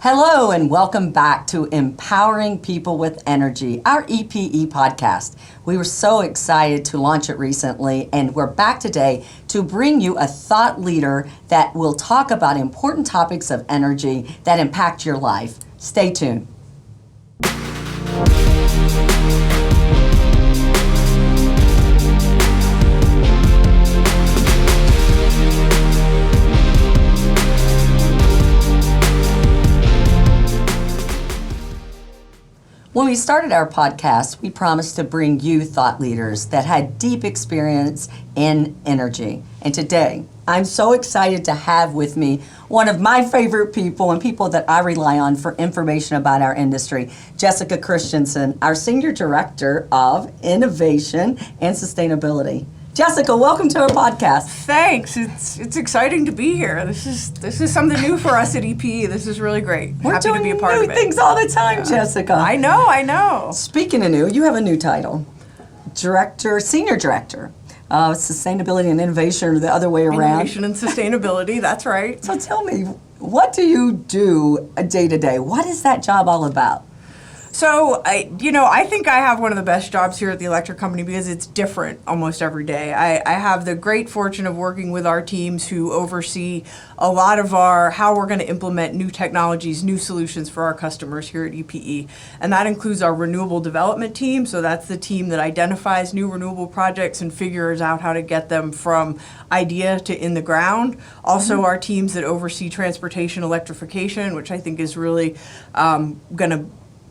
Hello and welcome back to Empowering People with Energy, our EPE podcast. We were so excited to launch it recently, and we're back today to bring you a thought leader that will talk about important topics of energy that impact your life. Stay tuned. When we started our podcast, we promised to bring you thought leaders that had deep experience in energy. And today, I'm so excited to have with me one of my favorite people and people that I rely on for information about our industry, Jessica Christensen, our Senior Director of Innovation and Sustainability. Jessica, welcome to our podcast. Thanks. It's exciting to be here. This is something new for us at EPE. This is really great. We're Happy doing to be a part new of it. things all the time, Jessica. I know. Speaking of new, you have a new title, Senior Director of Sustainability and Innovation, or the other way around. Innovation and sustainability. That's right. So tell me, what do you do day to day? What is that job all about? So, I think I have one of the best jobs here at the electric company because it's different almost every day. I have the great fortune of working with our teams who oversee a lot of how we're going to implement new technologies, new solutions for our customers here at EPE. And that includes our renewable development team. So that's the team that identifies new renewable projects and figures out how to get them from idea to in the ground. Also, our teams that oversee transportation electrification, which I think is really going to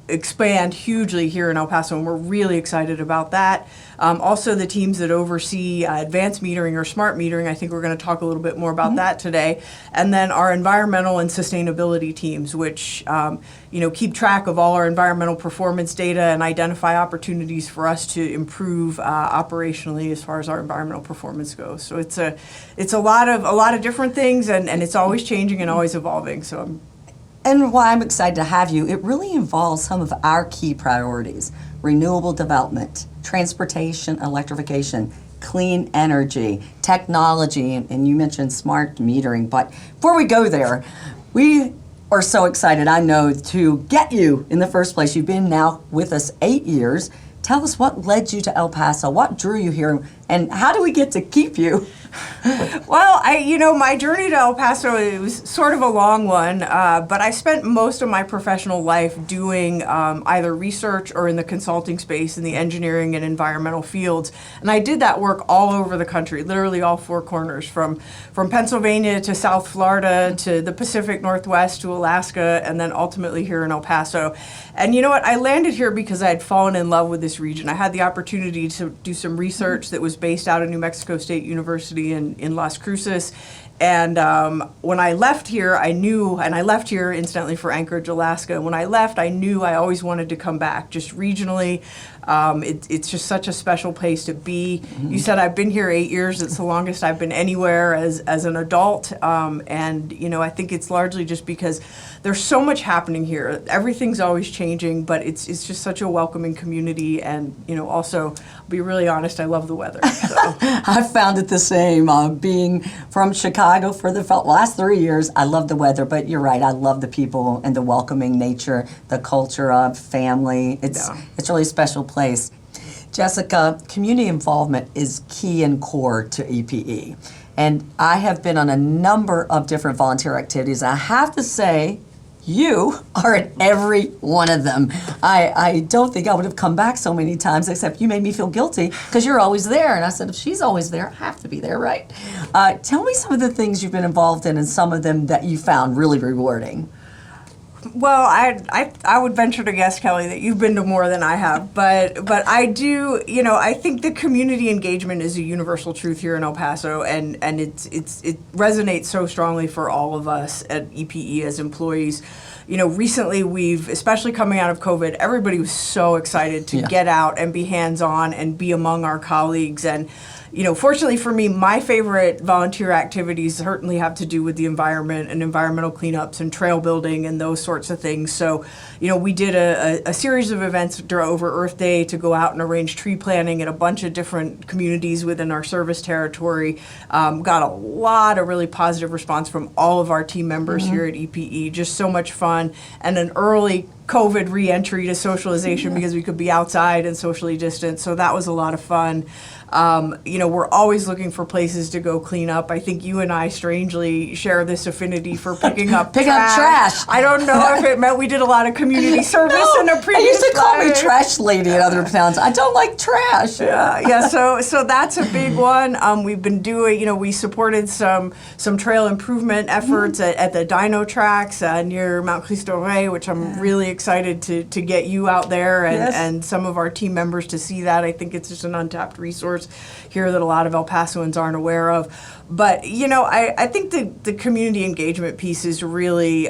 expand hugely here in El Paso, and we're really excited about that. Also, the teams that oversee advanced metering or smart metering, I think we're going to talk a little bit more about that today. And then our environmental and sustainability teams, which keep track of all our environmental performance data and identify opportunities for us to improve operationally as far as our environmental performance goes. So it's a lot of different things, and it's always changing and always evolving. So And why I'm excited to have you, it really involves some of our key priorities: renewable development, transportation, electrification, clean energy, technology, and you mentioned smart metering. But before we go there, we are so excited, I know, to get you in the first place. You've been now with us 8 years. Tell us what led you to El Paso, what drew you here, and how do we get to keep you? Well, my journey to El Paso, it was sort of a long one, but I spent most of my professional life doing either research or in the consulting space in the engineering and environmental fields. And I did that work all over the country, literally all four corners, from Pennsylvania to South Florida to the Pacific Northwest to Alaska, and then ultimately here in El Paso. And you know what? I landed here because I had fallen in love with this region. I had the opportunity to do some research that was based out of New Mexico State University in Las Cruces. And when I left here, I knew, and I left here incidentally for Anchorage, Alaska. When I left, I knew I always wanted to come back, just regionally. It's just such a special place to be. Mm-hmm. You said I've been here 8 years. It's the longest I've been anywhere as an adult. And I think it's largely just because there's so much happening here. Everything's always changing, but it's just such a welcoming community. And, also, I'll be really honest, I love the weather. So. I found it the same. Being from Chicago for the last 3 years, I love the weather, but you're right, I love the people and the welcoming nature, the culture of family. It's really a special place. Jessica, community involvement is key and core to EPE. And I have been on a number of different volunteer activities. I have to say, you are at every one of them. I don't think I would have come back so many times, except you made me feel guilty because you're always there. And I said, if she's always there, I have to be there, right? Tell me some of the things you've been involved in and some of them that you found really rewarding. Well, I would venture to guess, Kelly, that you've been to more than I have, but I do, I think the community engagement is a universal truth here in El Paso, and it resonates so strongly for all of us at EPE as employees. Recently we've, especially coming out of COVID, everybody was so excited to get out and be hands-on and be among our colleagues. And fortunately for me, my favorite volunteer activities certainly have to do with the environment and environmental cleanups and trail building and those sorts sorts of things. So, we did a series of events over Earth Day to go out and arrange tree planting in a bunch of different communities within our service territory. Got a lot of really positive response from all of our team members here at EPE. Just so much fun, and an early COVID re-entry to socialization because we could be outside and socially distant. So that was a lot of fun. We're always looking for places to go clean up. I think you and I strangely share this affinity for picking up trash. I don't know if it meant we did a lot of community service in a previous They used to call me life. trash lady in other towns. I don't like trash. So that's a big one. We've been doing, we supported some trail improvement efforts at the Dino tracks near Mount Cristo Rey, which I'm really excited to get you out there and some of our team members to see that. I think it's just an untapped resource here that a lot of El Pasoans aren't aware of. But, I think the community engagement piece is really,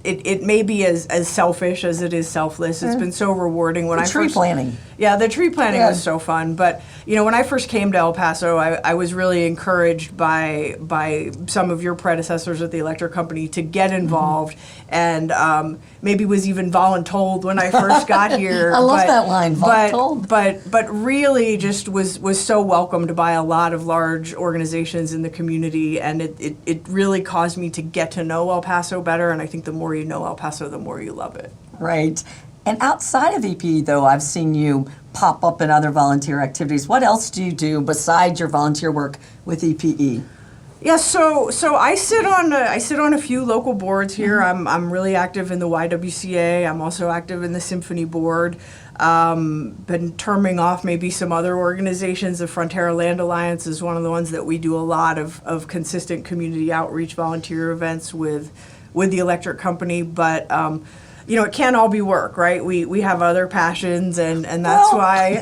it may be as selfish as it is selfless. It's been so rewarding. When tree planting. Yeah, the tree planting was so fun. But, when I first came to El Paso, I was really encouraged by some of your predecessors at the electric company to get involved and maybe was even voluntold when I first got here. I love that line, voluntold. But really just was so welcomed by a lot of large organizations in the community, and it really caused me to get to know El Paso better, and I think the more you know El Paso, the more you love it. Right. And outside of EPE, though, I've seen you pop up in other volunteer activities. What else do you do besides your volunteer work with EPE? Yeah, so I sit on a few local boards here. I'm really active in the YWCA. I'm also active in the Symphony Board. Been terming off maybe some other organizations. The Frontera Land Alliance is one of the ones that we do a lot of consistent community outreach volunteer events with the electric company. But it can't all be work, right? We have other passions, and that's why.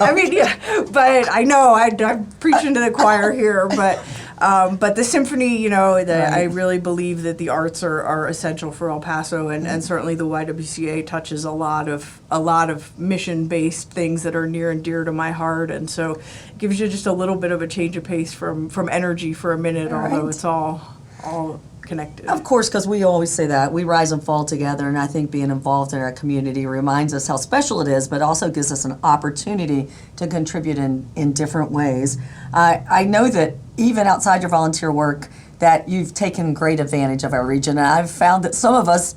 But I know I'm preaching to the choir here, but the symphony, I really believe that the arts are essential for El Paso, and certainly the YWCA touches a lot of mission-based things that are near and dear to my heart, and so it gives you just a little bit of a change of pace from energy for a minute, although it's all connected. Of course, because we always say that. We rise and fall together, and I think being involved in our community reminds us how special it is, but also gives us an opportunity to contribute in different ways. I know that even outside your volunteer work, that you've taken great advantage of our region, and I've found that some of us,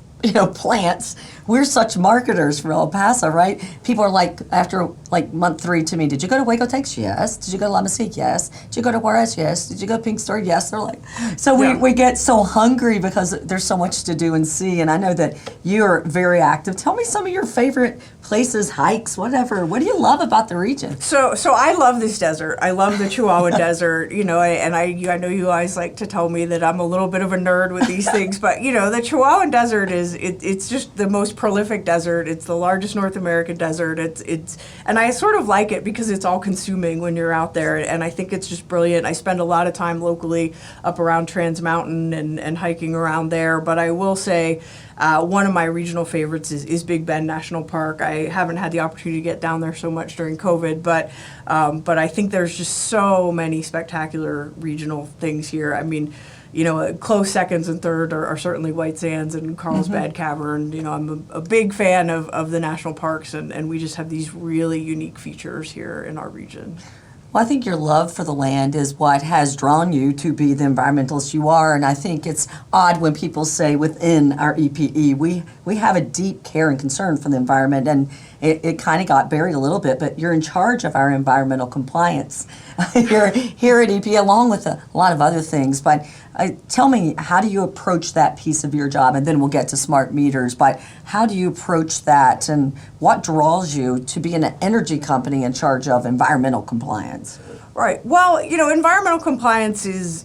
plants, we're such marketers for El Paso, right? People are like, after month 3 to me, did you go to Waco Tex? Yes. Did you go to La Mesquite? Yes. Did you go to Juarez? Yes. Did you go to Pink Story? Yes. They're like, so we get so hungry because there's so much to do and see, and I know that you're very active. Tell me some of your favorite places, hikes, whatever. What do you love about the region? So I love this desert. I love the Chihuahua Desert, I know you always like to tell me that I'm a little bit of a nerd with these things, but, the Chihuahua Desert it's just the most prolific desert. It's the largest North American desert. And I sort of like it because it's all consuming when you're out there, and I think it's just brilliant. I spend a lot of time locally up around Trans Mountain and hiking around there, but I will say one of my regional favorites is Big Bend National Park. I haven't had the opportunity to get down there so much during COVID, but I think there's just so many spectacular regional things here. I mean, close seconds and third are certainly White Sands and Carlsbad Cavern. I'm a big fan of the national parks, and we just have these really unique features here in our region. Well, I think your love for the land is what has drawn you to be the environmentalist you are, and I think it's odd when people say within our EPE we have a deep care and concern for the environment, and it kind of got buried a little bit, but you're in charge of our environmental compliance here at EPE, along with a lot of other things. But tell me, how do you approach that piece of your job? And then we'll get to smart meters, but how do you approach that, and what draws you to be an energy company in charge of environmental compliance? Right. Well, environmental compliance is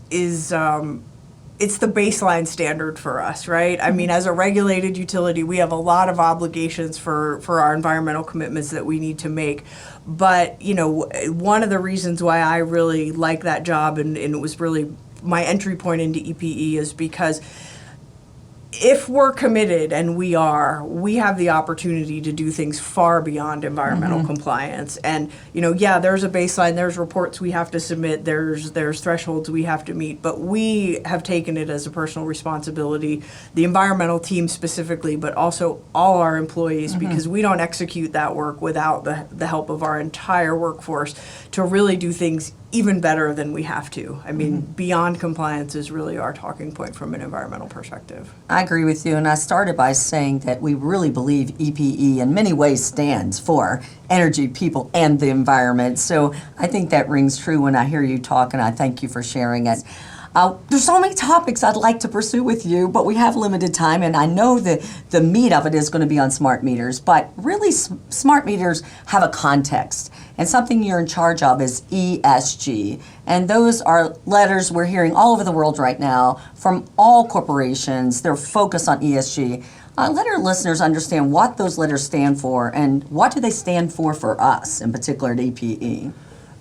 it's the baseline standard for us, right? I mean, as a regulated utility, we have a lot of obligations for our environmental commitments that we need to make. But, one of the reasons why I really like that job, and it was really my entry point into EPE, is because if we're committed, and we are, we have the opportunity to do things far beyond environmental compliance. And, there's a baseline, there's reports we have to submit, there's thresholds we have to meet, but we have taken it as a personal responsibility, the environmental team specifically, but also all our employees, because we don't execute that work without the help of our entire workforce to really do things even better than we have to. I mean, beyond compliance is really our talking point from an environmental perspective. I agree with you, and I started by saying that we really believe EPE in many ways stands for energy, people, and the environment. So I think that rings true when I hear you talk, and I thank you for sharing it. There's so many topics I'd like to pursue with you, but we have limited time, and I know that the meat of it is going to be on smart meters, but really smart meters have a context, and something you're in charge of is ESG, and those are letters we're hearing all over the world right now from all corporations. They're focused on ESG. Let our listeners understand what those letters stand for, and what do they stand for us, in particular at EPE.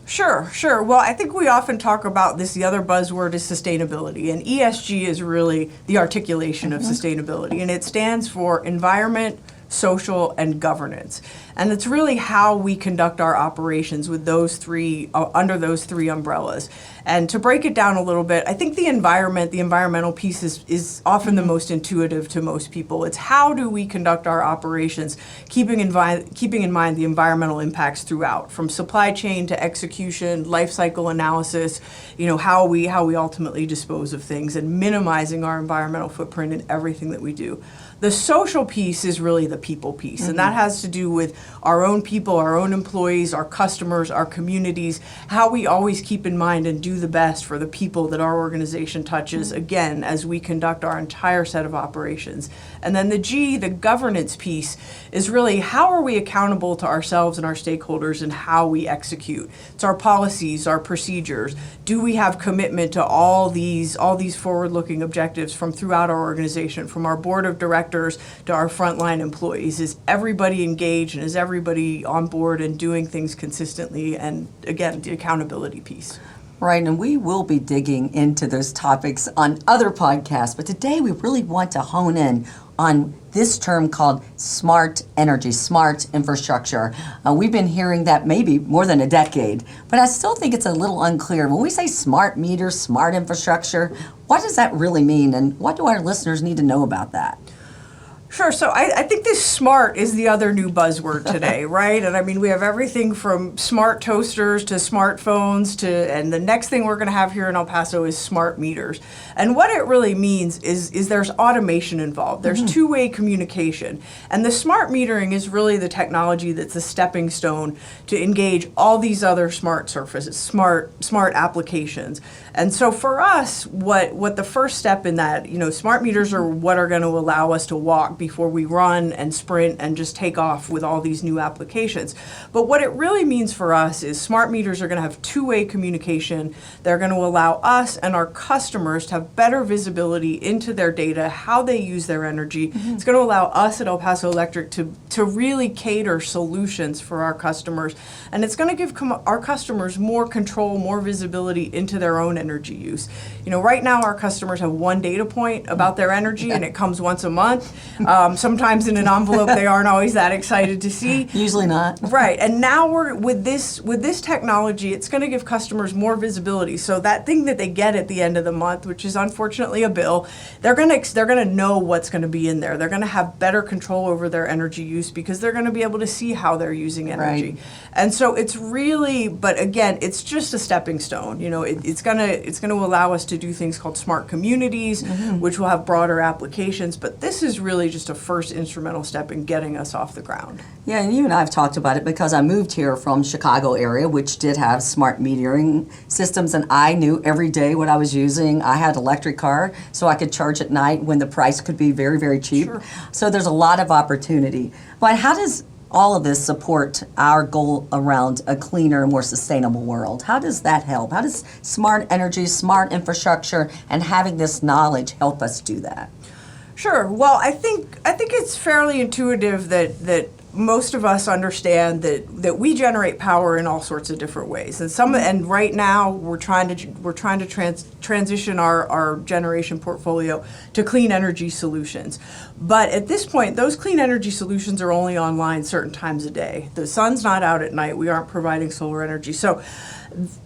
Sure. Well, I think we often talk about this, the other buzzword is sustainability, and ESG is really the articulation of sustainability, and it stands for environment, social, and governance. And it's really how we conduct our operations with those three, under those three umbrellas. And to break it down a little bit, I think the environmental piece is often the most intuitive to most people. It's how do we conduct our operations, keeping in mind the environmental impacts throughout, from supply chain to execution, life cycle analysis, how we ultimately dispose of things, and minimizing our environmental footprint in everything that we do. The social piece is really the people piece, and that has to do with our own people, our own employees, our customers, our communities, how we always keep in mind and do the best for the people that our organization touches, again, as we conduct our entire set of operations. And then the G, the governance piece, is really how are we accountable to ourselves and our stakeholders and how we execute. It's our policies, our procedures. Do we have commitment to all these forward-looking objectives from throughout our organization, from our board of directors to our frontline employees? Is everybody engaged, and is everybody on board and doing things consistently? And again, the accountability piece. Right, and we will be digging into those topics on other podcasts, but today we really want to hone in on this term called smart energy, smart infrastructure. We've been hearing that maybe more than a decade, but I still think it's a little unclear. When we say smart meters, smart infrastructure, what does that really mean, and what do our listeners need to know about that? Sure. So I think this smart is the other new buzzword today, right? And I mean, we have everything from smart toasters to smartphones and the next thing we're going to have here in El Paso is smart meters. And what it really means is there's automation involved. There's two-way communication. And the smart metering is really the technology that's a stepping stone to engage all these other smart surfaces, smart applications. And so for us, what the first step in that, smart meters are what are going to allow us to walk before we run and sprint and just take off with all these new applications. But what it really means for us is smart meters are going to have two-way communication. They're going to allow us and our customers to have better visibility into their data, how they use their energy. It's going to allow us at El Paso Electric to really cater solutions for our customers. And it's going to give our customers more control, more visibility into their own energy use. Right now our customers have one data point about their energy, and it comes once a month. Sometimes in an envelope they aren't always that excited to see. Usually not. Right, and now we're with this technology, it's going to give customers more visibility. So that thing that they get at the end of the month, which is unfortunately a bill, they're going to know what's going to be in there. They're going to have better control over their energy use because they're going to be able to see how they're using energy. Right. And so it's really, but again, it's just a stepping stone. It's going to allow us to do things called smart communities, which will have broader applications. But this is really just a first instrumental step in getting us off the ground. Yeah, and you and I have talked about it because I moved here from Chicago area, which did have smart metering systems, and I knew every day what I was using. I had an electric car, so I could charge at night when the price could be very, very cheap. Sure. So there's a lot of opportunity. But how does all of this support our goal around a cleaner, more sustainable world? How does that help? How does smart energy, smart infrastructure, and having this knowledge help us do that? Sure. Well, I think it's fairly intuitive that most of us understand that we generate power in all sorts of different ways, and right now we're trying to transition our generation portfolio to clean energy solutions. But at this point, those clean energy solutions are only online certain times a day. The sun's not out at night. We aren't providing solar energy, so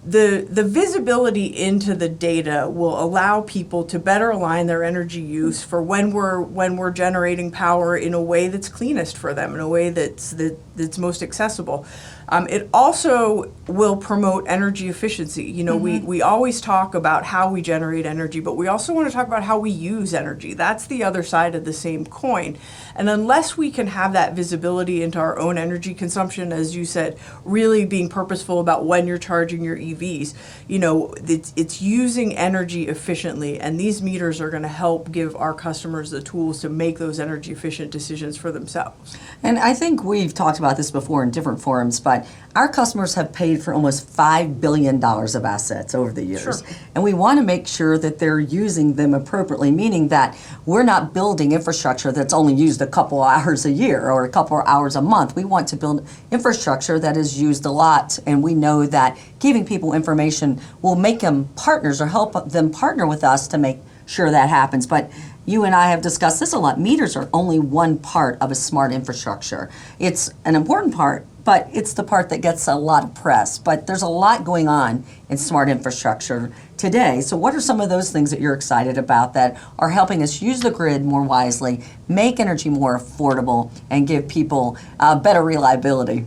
the visibility into the data will allow people to better align their energy use for when we're generating power in a way that's cleanest for them, in a way that's most accessible. It also will promote energy efficiency. You know, we always talk about how we generate energy, but we also want to talk about how we use energy. That's the other side of the same coin. And unless we can have that visibility into our own energy consumption, as you said, really being purposeful about when you're charging your EVs, you know, it's using energy efficiently, and these meters are going to help give our customers the tools to make those energy efficient decisions for themselves. And I think we've talked about this before in different forums, but our customers have paid for almost $5 billion of assets over the years. Sure. And we want to make sure that they're using them appropriately, meaning that we're not building infrastructure that's only used a couple hours a year or a couple hours a month. We want to build infrastructure that is used a lot, and we know that giving people information will make them partners or help them partner with us to make sure that happens. But you and I have discussed this a lot. Meters are only one part of a smart infrastructure. It's an important part, but it's the part that gets a lot of press. But there's a lot going on in smart infrastructure today. So what are some of those things that you're excited about that are helping us use the grid more wisely, make energy more affordable, and give people better reliability?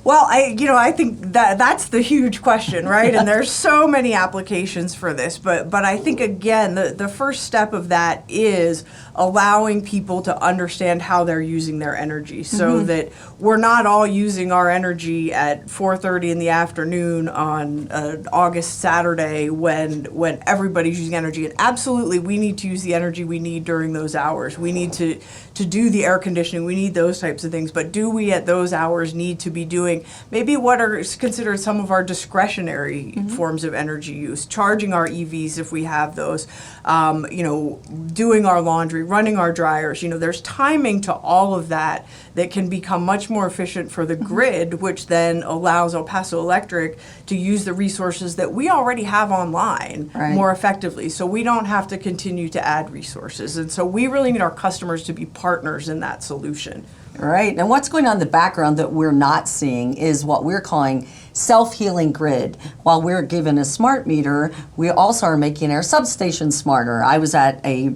Well, I think that's the huge question, right? And there's so many applications for this, but I think, again, the first step of that is allowing people to understand how they're using their energy, so that we're not all using our energy at 4:30 in the afternoon on August Saturday when everybody's using energy. And absolutely, we need to use the energy we need during those hours. We need to do the air conditioning. We need those types of things. But do we at those hours need to be doing maybe what are considered some of our discretionary forms of energy use, charging our EVs if we have those, doing our laundry, running our dryers? You know, there's timing to all of that can become much more efficient for the grid, which then allows El Paso Electric to use the resources that we already have online more effectively, so we don't have to continue to add resources. And so we really need our customers to be partners in that solution. Right. And what's going on in the background that we're not seeing is what we're calling SelfHealing Grid. While we're given a smart meter, we also are making our substation smarter. I was at a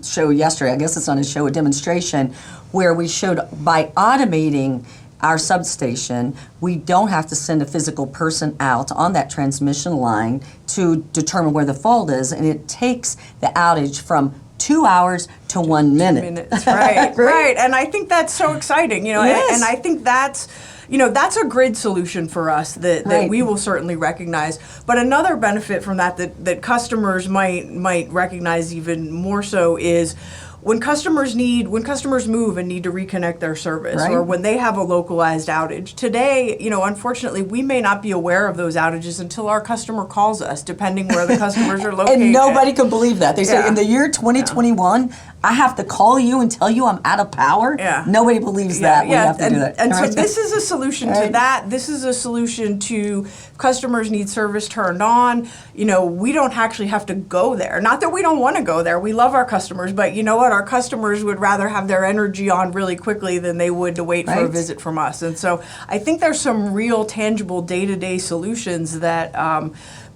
show yesterday, I guess it's on a show, a demonstration, where we showed by automating our substation, we don't have to send a physical person out on that transmission line to determine where the fault is, and it takes the outage from 2 hours to 1 minute. 2 minutes, right, right. And I think that's so exciting, you know, and I think that's a grid solution for us that we will certainly recognize. But another benefit from that customers might recognize even more so is when customers move and need to reconnect their service, or when they have a localized outage. Today, you know, unfortunately, we may not be aware of those outages until our customer calls us, depending where the customers are located. And nobody can believe that. They say in the year 2021, I have to call you and tell you I'm out of power. Nobody believes that. We have to do that. And so this is a solution to that. This is a solution to customers need service turned on. You know, we don't actually have to go there. Not that we don't want to go there. We love our customers, but you know what? Our customers would rather have their energy on really quickly than they would to wait for a visit from us. And so I think there's some real tangible day-to-day solutions that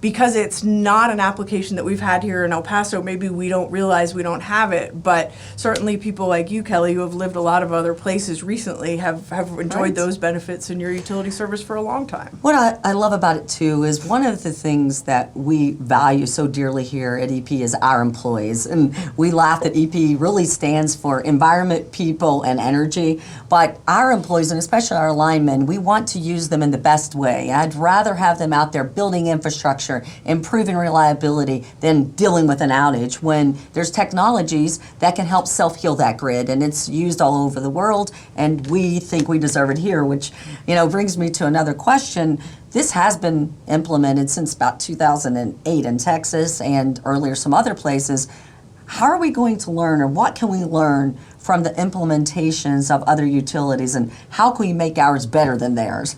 because it's not an application that we've had here in El Paso, maybe we don't realize we don't have it, but certainly people like you, Kelly, who have lived a lot of other places recently have enjoyed those benefits in your utility service for a long time. What I love about it too is one of the things that we value so dearly here at EP is our employees. And we laugh that EP really stands for environment, people, and energy, but our employees, and especially our linemen, we want to use them in the best way. I'd rather have them out there building infrastructure, improving reliability, than dealing with an outage when there's technologies that can help self-heal that grid, and it's used all over the world, and we think we deserve it here, which, you know, brings me to another question. This has been implemented since about 2008 in Texas and earlier some other places. how are we going to learn, or what can we learn from the implementations of other utilities, and how can we make ours better than theirs?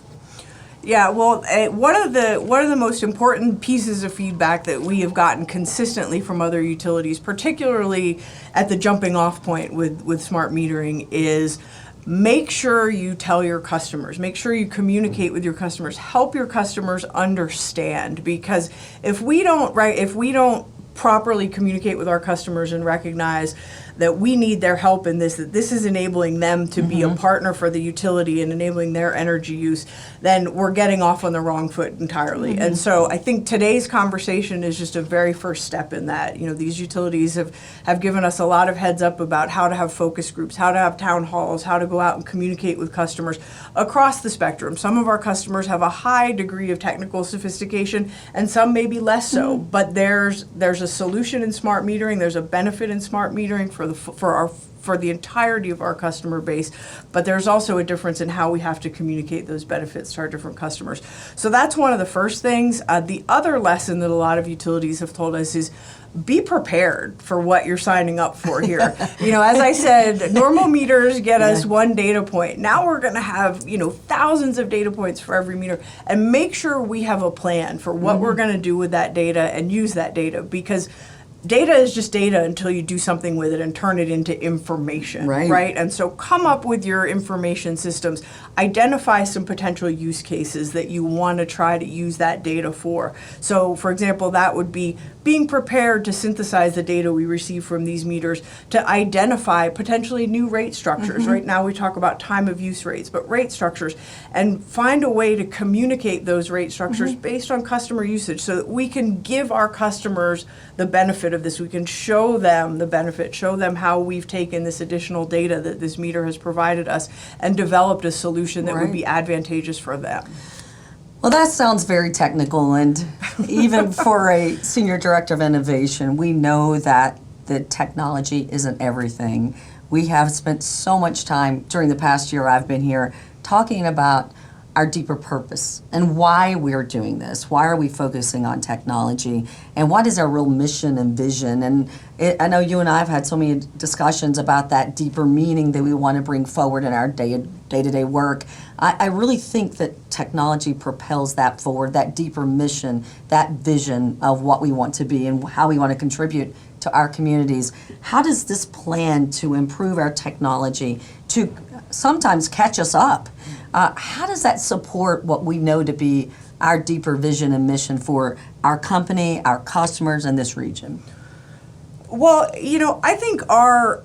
Yeah, well, one of the most important pieces of feedback that we have gotten consistently from other utilities, particularly at the jumping off point with smart metering, is make sure you tell your customers, make sure you communicate with your customers, help your customers understand, because if we don't properly communicate with our customers and recognize that we need their help in this, that this is enabling them to be a partner for the utility and enabling their energy use, then we're getting off on the wrong foot entirely. And so I think today's conversation is just a very first step in that. You know, these utilities have given us a lot of heads up about how to have focus groups, how to have town halls, how to go out and communicate with customers across the spectrum. Some of our customers have a high degree of technical sophistication and some maybe less so, but there's a solution in smart metering, there's a benefit in smart metering for the entirety of our customer base, but there's also a difference in how we have to communicate those benefits to our different customers. So that's one of the first things. The other lesson that a lot of utilities have told us is be prepared for what you're signing up for here. You know, as I said, normal meters get us one data point. Now we're going to have, you know, thousands of data points for every meter, and make sure we have a plan for what we're going to do with that data and use that data, because data is just data until you do something with it and turn it into information, right? And so come up with your information systems, identify some potential use cases that you want to try to use that data for. So, for example, that would be being prepared to synthesize the data we receive from these meters to identify potentially new rate structures. Right now we talk about time of use rates, but rate structures, and find a way to communicate those rate structures based on customer usage so that we can give our customers the benefit of this. We can show them the benefit, show them how we've taken this additional data that this meter has provided us and developed a solution that would be advantageous for them. Well, that sounds very technical, and even for a senior director of innovation, we know that the technology isn't everything. We have spent so much time during the past year I've been here talking about our deeper purpose and why we're doing this. Why are we focusing on technology? And what is our real mission and vision? And I know you and I have had so many discussions about that deeper meaning that we want to bring forward in our day-to-day work. I really think that technology propels that forward, that deeper mission, that vision of what we want to be and how we want to contribute to our communities. How does this plan to improve our technology to sometimes catch us up? How does that support what we know to be our deeper vision and mission for our company, our customers, and this region? Well, you know, I think our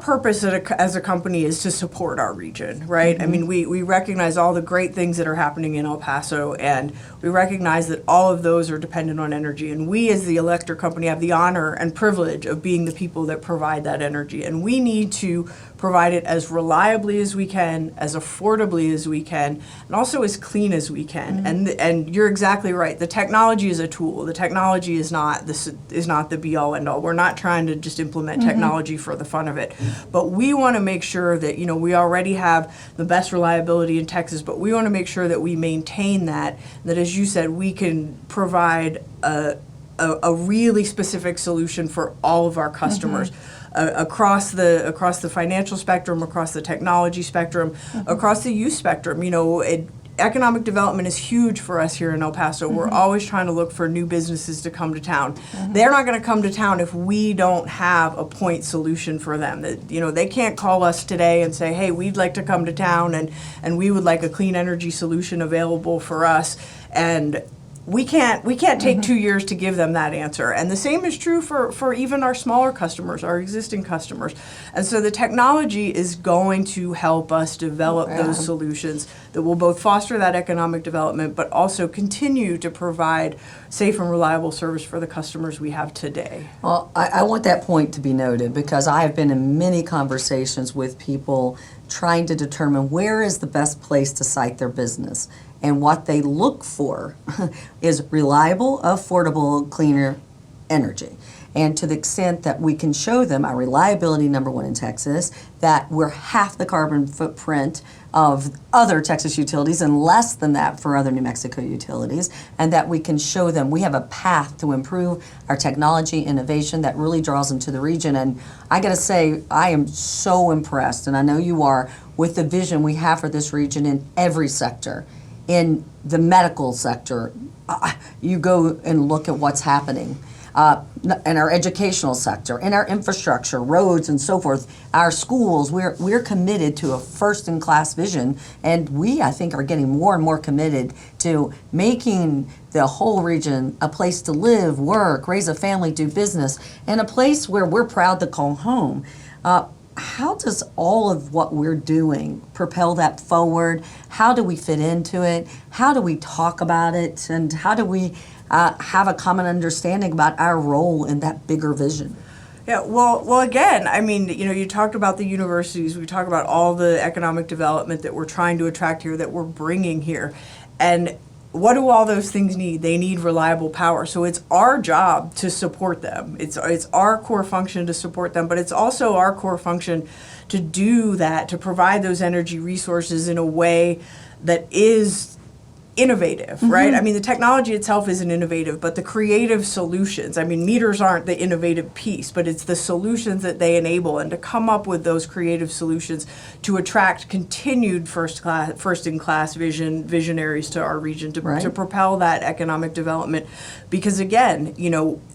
purpose as a company is to support our region, right? I mean, we recognize all the great things that are happening in El Paso, and we recognize that all of those are dependent on energy. And we as the electric company have the honor and privilege of being the people that provide that energy. And we need to provide it as reliably as we can, as affordably as we can, and also as clean as we can. And you're exactly right. The technology is a tool. The technology is not the be all end all. We're not trying to just implement technology for the fun of it. But we want to make sure that, you know, we already have the best reliability in Texas, but we want to make sure that we maintain that as you said, we can provide a really specific solution for all of our customers. Across the financial spectrum, across the technology spectrum, across the use spectrum. You know, economic development is huge for us here in El Paso. We're always trying to look for new businesses to come to town. They're not going to come to town if we don't have a point solution for them. That, you know, they can't call us today and say, hey, we'd like to come to town and we would like a clean energy solution available for us. And we can't take 2 years to give them that answer. And the same is true for even our smaller customers, our existing customers. And so the technology is going to help us develop those solutions that will both foster that economic development, but also continue to provide safe and reliable service for the customers we have today. Well, I want that point to be noted, because I have been in many conversations with people trying to determine where is the best place to site their business. And what they look for is reliable, affordable, cleaner energy. And to the extent that we can show them our reliability, number one in Texas, that we're half the carbon footprint of other Texas utilities and less than that for other New Mexico utilities, and that we can show them we have a path to improve our technology innovation that really draws them to the region. And I gotta say, I am so impressed, and I know you are, with the vision we have for this region in every sector. In the medical sector, you go and look at what's happening. In our educational sector, in our infrastructure, roads and so forth, our schools, we're committed to a first-in-class vision, and we, I think, are getting more and more committed to making the whole region a place to live, work, raise a family, do business, and a place where we're proud to call home. How does all of what we're doing propel that forward? How do we fit into it? How do we talk about it? And how do we have a common understanding about our role in that bigger vision? Yeah, well, again, I mean, you talked about the universities, we talked about all the economic development that we're trying to attract here, that we're bringing here. And what do all those things need? They need reliable power. So it's our job to support them. It's our core function to support them, but it's also our core function to do that, to provide those energy resources in a way that is innovative, right? I mean, the technology itself isn't innovative, but the creative solutions, I mean, meters aren't the innovative piece, but it's the solutions that they enable, and to come up with those creative solutions to attract continued first-in-class visionaries to our region, to propel that economic development. Because again,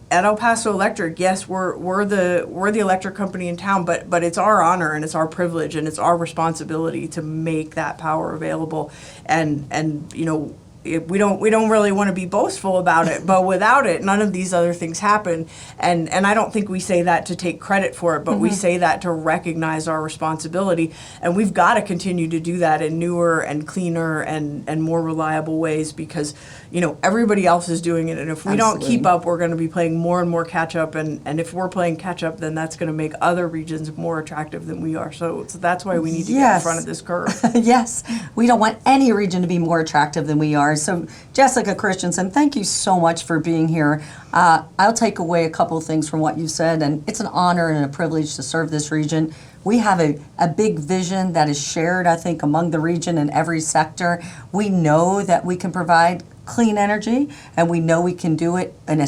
at El Paso Electric, yes, we're the electric company in town, but it's our honor and it's our privilege and it's our responsibility to make that power available. And we don't really want to be boastful about it, but without it, none of these other things happen. And I don't think we say that to take credit for it, but we say that to recognize our responsibility. And we've got to continue to do that in newer and cleaner and more reliable ways, because everybody else is doing it. And if we don't keep up, we're going to be playing more and more catch up. And if we're playing catch up, then that's going to make other regions more attractive than we are. So that's why we need to get in front of this curve. Yes, we don't want any region to be more attractive than we are. So Jessica Christensen, thank you so much for being here. I'll take away a couple of things from what you said, and it's an honor and a privilege to serve this region. We have a big vision that is shared, I think, among the region in every sector. We know that we can provide clean energy, and we know we can do it with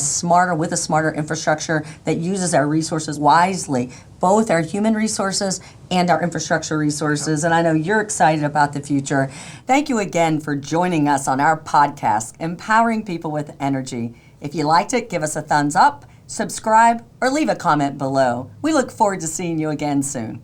a smarter infrastructure that uses our resources wisely, both our human resources and our infrastructure resources. And I know you're excited about the future. Thank you again for joining us on our podcast, Empowering People with Energy. If you liked it, give us a thumbs up, subscribe, or leave a comment below. We look forward to seeing you again soon.